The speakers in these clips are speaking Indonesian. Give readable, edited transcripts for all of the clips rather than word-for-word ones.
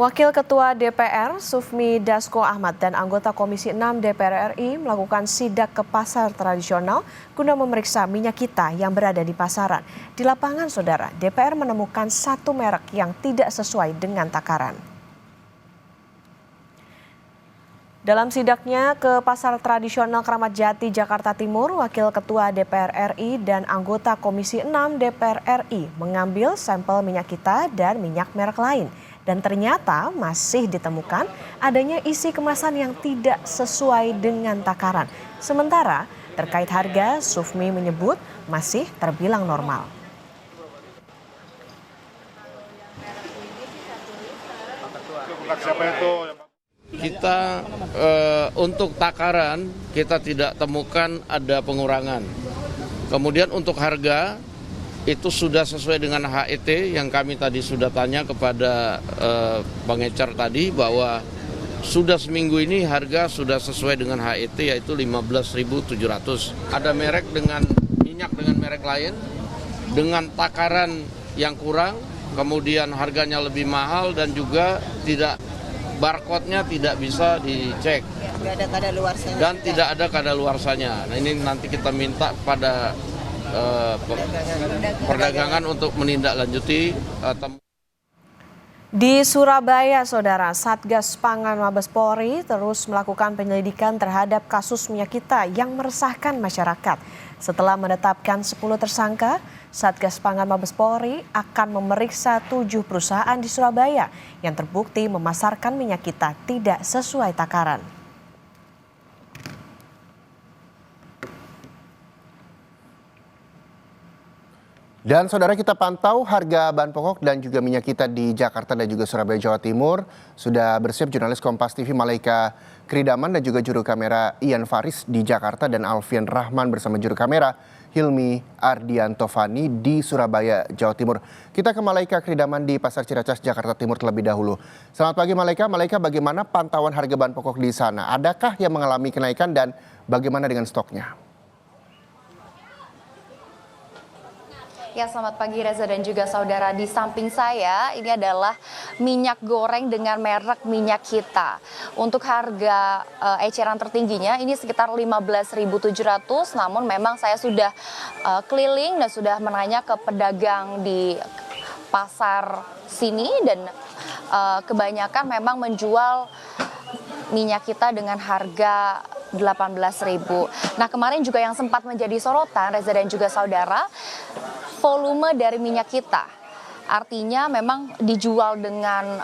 Wakil Ketua DPR Sufmi Dasko Ahmad dan anggota Komisi 6 DPR RI melakukan sidak ke pasar tradisional guna memeriksa minyak kita yang berada di pasaran. Di lapangan, Saudara, DPR menemukan satu merek yang tidak sesuai dengan takaran. Dalam sidaknya ke pasar tradisional Kramat Jati, Jakarta Timur, Wakil Ketua DPR RI dan anggota Komisi 6 DPR RI mengambil sampel minyak kita dan minyak merek lain. Dan ternyata masih ditemukan adanya isi kemasan yang tidak sesuai dengan takaran. Sementara terkait harga, Sufmi menyebut masih terbilang normal. Kita untuk takaran kita tidak temukan ada pengurangan. Kemudian untuk harga itu sudah sesuai dengan HET yang kami tadi sudah tanya kepada Bang Ecar tadi bahwa sudah seminggu ini harga sudah sesuai dengan HET yaitu 15.700. Ada merek dengan minyak dengan merek lain dengan takaran yang kurang, kemudian harganya lebih mahal dan juga tidak barcode-nya tidak bisa dicek dan tidak ada kadaluarsanya. Nah, ini nanti kita minta pada perdagangan untuk menindaklanjuti. Di Surabaya, Saudara, Satgas Pangan Mabes Polri terus melakukan penyelidikan terhadap kasus minyak kita yang meresahkan masyarakat. Setelah menetapkan 10 tersangka, Satgas Pangan Mabes Polri akan memeriksa 7 perusahaan di Surabaya yang terbukti memasarkan minyak kita tidak sesuai takaran. Dan saudara, kita pantau harga bahan pokok dan juga minyak kita di Jakarta dan juga Surabaya, Jawa Timur. Sudah bersiap jurnalis Kompas TV Malaika Kridaman dan juga juru kamera Ian Faris di Jakarta dan Alfian Rahman bersama juru kamera Hilmi Ardiantovani di Surabaya, Jawa Timur. Kita ke Malaika Kridaman di Pasar Ciracas, Jakarta Timur terlebih dahulu. Selamat pagi Malaika. Malaika, bagaimana pantauan harga bahan pokok di sana? Adakah yang mengalami kenaikan dan bagaimana dengan stoknya? Ya, selamat pagi Reza dan juga saudara. Di samping saya ini adalah minyak goreng dengan merek minyak kita. Untuk harga eceran tertingginya ini sekitar 15.700, namun memang saya sudah keliling dan sudah menanya ke pedagang di pasar sini dan kebanyakan memang menjual minyak kita dengan harga 18.000. Nah, kemarin juga yang sempat menjadi sorotan Reza dan juga saudara, volume dari minyak kita. Artinya memang dijual dengan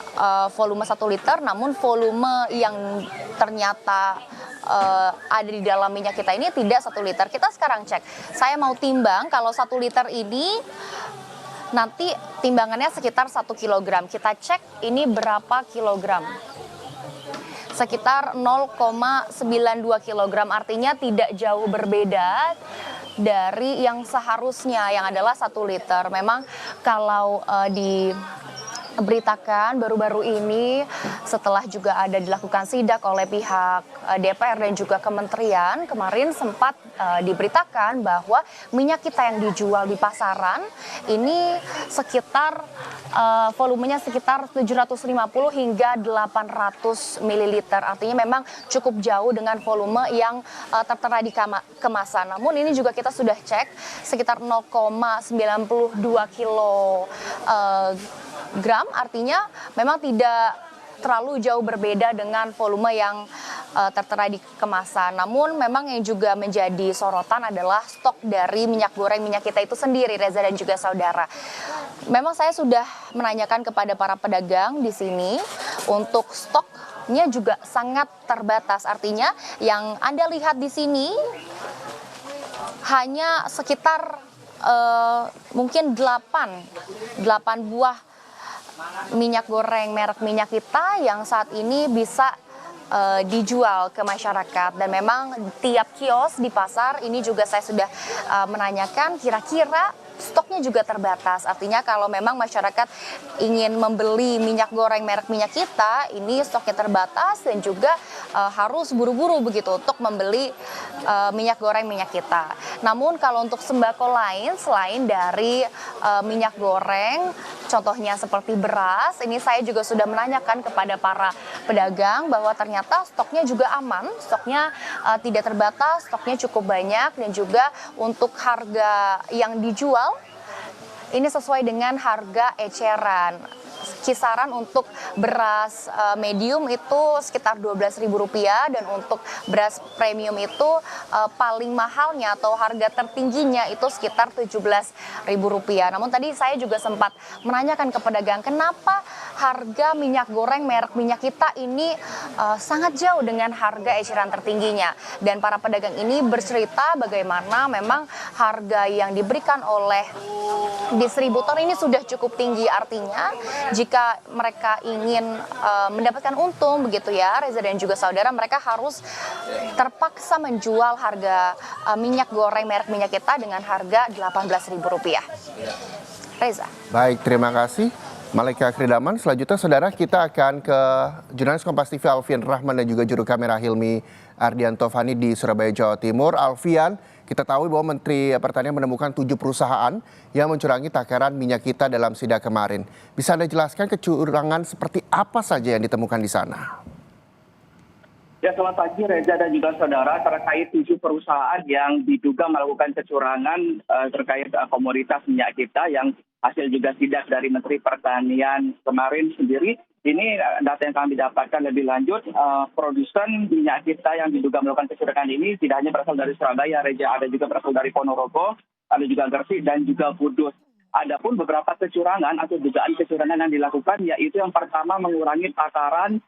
volume 1 liter, namun volume yang ternyata ada di dalam minyak kita ini tidak 1 liter. Kita sekarang cek. Saya mau timbang kalau 1 liter ini nanti timbangannya sekitar 1 kilogram. Kita cek ini berapa kilogram. Sekitar 0,92 kilogram, artinya tidak jauh berbeda dari yang seharusnya yang adalah 1 liter. Memang kalau diberitakan baru-baru ini setelah juga ada dilakukan sidak oleh pihak DPR dan juga kementerian, kemarin sempat diberitakan bahwa minyak kita yang dijual di pasaran ini sekitar volumenya sekitar 750 hingga 800 ml. Artinya memang cukup jauh dengan volume yang tertera di kemasan. Namun ini juga kita sudah cek sekitar 0,92 kilogram, artinya memang tidak terlalu jauh berbeda dengan volume yang tertera di kemasan. Namun memang yang juga menjadi sorotan adalah stok dari minyak goreng minyak kita itu sendiri, Reza dan juga saudara. Memang saya sudah menanyakan kepada para pedagang di sini untuk stoknya juga sangat terbatas. Artinya yang Anda lihat di sini hanya sekitar mungkin 8 buah minyak goreng merek minyak kita yang saat ini bisa dijual ke masyarakat. Dan memang tiap kios di pasar ini juga saya sudah menanyakan kira-kira stoknya juga terbatas. Artinya kalau memang masyarakat ingin membeli minyak goreng merek minyak kita, ini stoknya terbatas dan juga harus buru-buru begitu untuk membeli minyak goreng minyak kita. Namun kalau untuk sembako lain selain dari minyak goreng, contohnya seperti beras, ini saya juga sudah menanyakan kepada para pedagang bahwa ternyata stoknya juga aman, stoknya tidak terbatas, stoknya cukup banyak dan juga untuk harga yang dijual ini sesuai dengan harga eceran. Kisaran untuk beras medium itu sekitar Rp12.000 dan untuk beras premium itu paling mahalnya atau harga tertingginya itu sekitar Rp17.000. Namun tadi saya juga sempat menanyakan ke pedagang kenapa harga minyak goreng merek minyak kita ini sangat jauh dengan harga eceran tertingginya. Dan para pedagang ini bercerita bagaimana memang harga yang diberikan oleh distributor ini sudah cukup tinggi, artinya jika mereka ingin mendapatkan untung begitu ya Reza dan juga saudara, mereka harus terpaksa menjual harga minyak goreng merek minyak kita dengan harga Rp18.000. Reza. Baik, terima kasih Malaika Kridaman. Selanjutnya saudara, kita akan ke jurnalis Kompas TV Alfian Rahman dan juga juru kamera Hilmi Ardianto Fani di Surabaya, Jawa Timur. Alfian, kita tahu bahwa Menteri Pertanian menemukan 7 perusahaan yang mencurangi takaran minyak kita dalam sidak kemarin. Bisa Anda jelaskan kecurangan seperti apa saja yang ditemukan di sana? Ya, selamat pagi Reza dan juga saudara. Terkait 7 perusahaan yang diduga melakukan kecurangan terkait komoditas minyak kita yang hasil juga sidak dari Menteri Pertanian kemarin sendiri. Ini data yang kami dapatkan lebih lanjut, produsen minyak kita yang diduga melakukan kecurangan ini tidak hanya berasal dari Surabaya, Reza, ada juga berasal dari Ponorogo, ada juga Gresik dan juga Kudus. Adapun beberapa kecurangan atau dugaan kecurangan yang dilakukan, yaitu yang pertama mengurangi takaran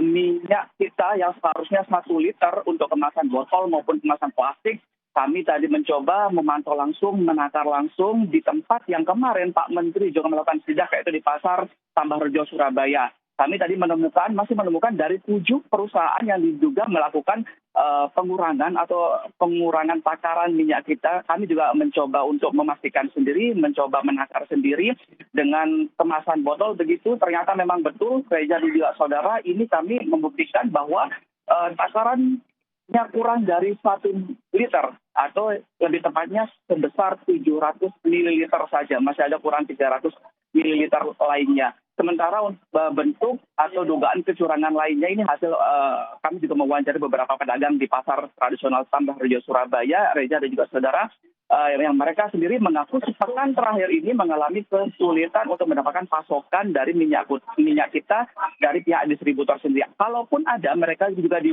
minyak kita yang seharusnya 1 liter untuk kemasan botol maupun kemasan plastik. Kami tadi mencoba memantau langsung, menakar langsung di tempat yang kemarin Pak Menteri juga melakukan sidak, yaitu di Pasar Tambahrejo, Surabaya. Kami tadi masih menemukan dari 7 perusahaan yang diduga melakukan pengurangan takaran minyak kita. Kami juga mencoba untuk memastikan sendiri, mencoba menakar sendiri dengan kemasan botol begitu. Ternyata memang betul, Reza dan juga saudara, ini kami membuktikan bahwa takarannya kurang dari 1 liter atau lebih tepatnya sebesar 700 ml saja. Masih ada kurang 300 ml lainnya. Sementara bentuk atau dugaan kecurangan lainnya ini hasil kami juga mewawancari beberapa pedagang di pasar tradisional Tambahrejo, Surabaya, Reza dan juga saudara, yang mereka sendiri mengaku sepekan terakhir ini mengalami kesulitan untuk mendapatkan pasokan dari minyak kita dari pihak distributor sendiri. Kalaupun ada, mereka juga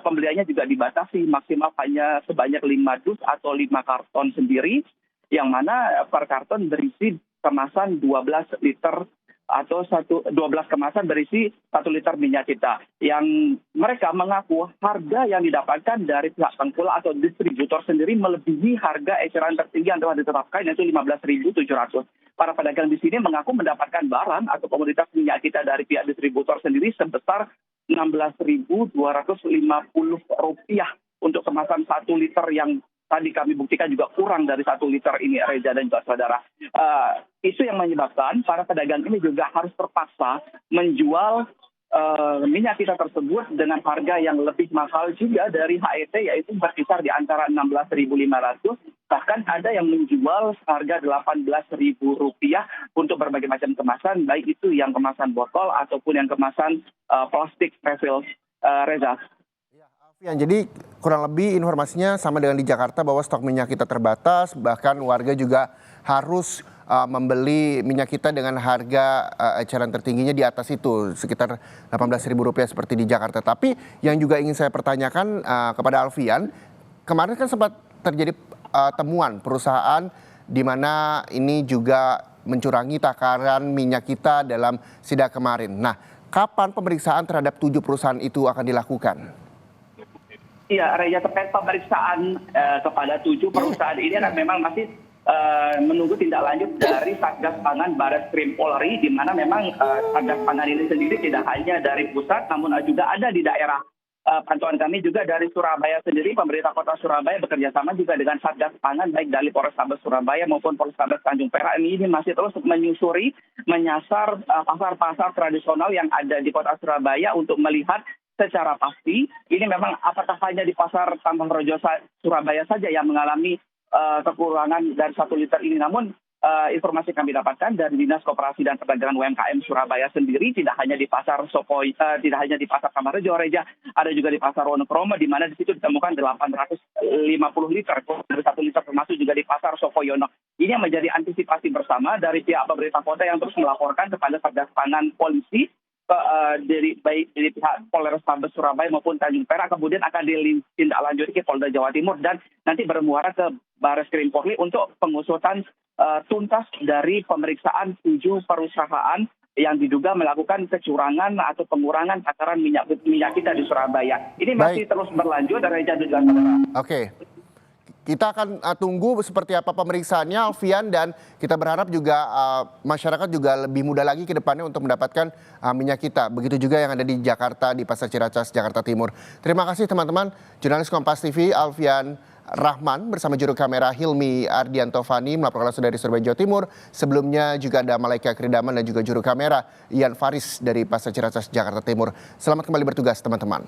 pembeliannya juga dibatasi maksimal hanya sebanyak 5 dus atau 5 karton sendiri, yang mana per karton berisi kemasan 12 liter atau 12 kemasan berisi 1 liter minyak kita. Yang mereka mengaku harga yang didapatkan dari pihak tengkulak atau distributor sendiri melebihi harga eceran tertinggi yang telah ditetapkan, yaitu 15.700. Para pedagang di sini mengaku mendapatkan barang atau komoditas minyak kita dari pihak distributor sendiri sebesar Rp16.250 untuk kemasan 1 liter yang tadi kami buktikan juga kurang dari 1 liter ini, Reza dan juga saudara. Isu yang menyebabkan para pedagang ini juga harus terpaksa menjual minyak kita tersebut dengan harga yang lebih mahal juga dari HET, yaitu berkisar di antara Rp16.500, bahkan ada yang menjual harga Rp18.000 untuk berbagai macam kemasan, baik itu yang kemasan botol ataupun yang kemasan plastik refill, Reza. Jadi kurang lebih informasinya sama dengan di Jakarta bahwa stok minyak kita terbatas, bahkan warga juga harus membeli minyak kita dengan harga eceran tertingginya di atas itu, sekitar Rp18.000 seperti di Jakarta. Tapi yang juga ingin saya pertanyakan kepada Alfian, kemarin kan sempat terjadi temuan perusahaan di mana ini juga mencurangi takaran minyak kita dalam sidak kemarin. Nah, kapan pemeriksaan terhadap 7 perusahaan itu akan dilakukan? Iya, Reza, terkait pemeriksaan kepada 7 perusahaan ini memang masih menunggu tindak lanjut dari Satgas Pangan Barreskrim Polri, di mana memang Satgas Pangan ini sendiri tidak hanya dari pusat, namun juga ada di daerah. pantauan kami juga dari Surabaya sendiri, pemerintah kota Surabaya bekerja sama juga dengan Satgas Pangan baik dari Polrestabes Surabaya maupun Polrestabes Tanjung Perak ini masih terus menyusuri, menyasar pasar-pasar tradisional yang ada di kota Surabaya untuk melihat secara pasti ini memang apakah hanya di pasar Tambang Rejo Surabaya saja yang mengalami kekurangan dari 1 liter ini. Namun informasi kami dapatkan dari Dinas Koperasi dan Perdagangan UMKM Surabaya sendiri tidak hanya di pasar tidak hanya di pasar Taman Rejo Reja, ada juga di pasar Wonokromo di mana di situ ditemukan 850 liter dari 1 liter, termasuk juga di pasar Sopoyono. Ini yang menjadi antisipasi bersama dari pihak pemerintah kota yang terus melaporkan kepada Satgas Pangan Polisi dari pihak Polrestabes Surabaya maupun Tanjung Perak, kemudian akan ditindaklanjuti ke Polda Jawa Timur dan nanti bermuara ke Barreskrim Polri untuk pengusutan tuntas dari pemeriksaan 7 perusahaan yang diduga melakukan kecurangan atau pengurangan takaran minyak kita di Surabaya. Ini masih terus berlanjut dari juga saudara. Oke. Kita akan tunggu seperti apa pemeriksaannya, Alfian, dan kita berharap juga masyarakat juga lebih mudah lagi ke depannya untuk mendapatkan minyak kita. Begitu juga yang ada di Jakarta, di Pasar Ciracas, Jakarta Timur. Terima kasih teman-teman. Jurnalis Kompas TV, Alfian Rahman bersama juru kamera Hilmi Ardianto Fani melaporkan langsung dari Surabaya, Jawa Timur. Sebelumnya juga ada Malaika Kridaman dan juga juru kamera Ian Faris dari Pasar Ciracas, Jakarta Timur. Selamat kembali bertugas teman-teman.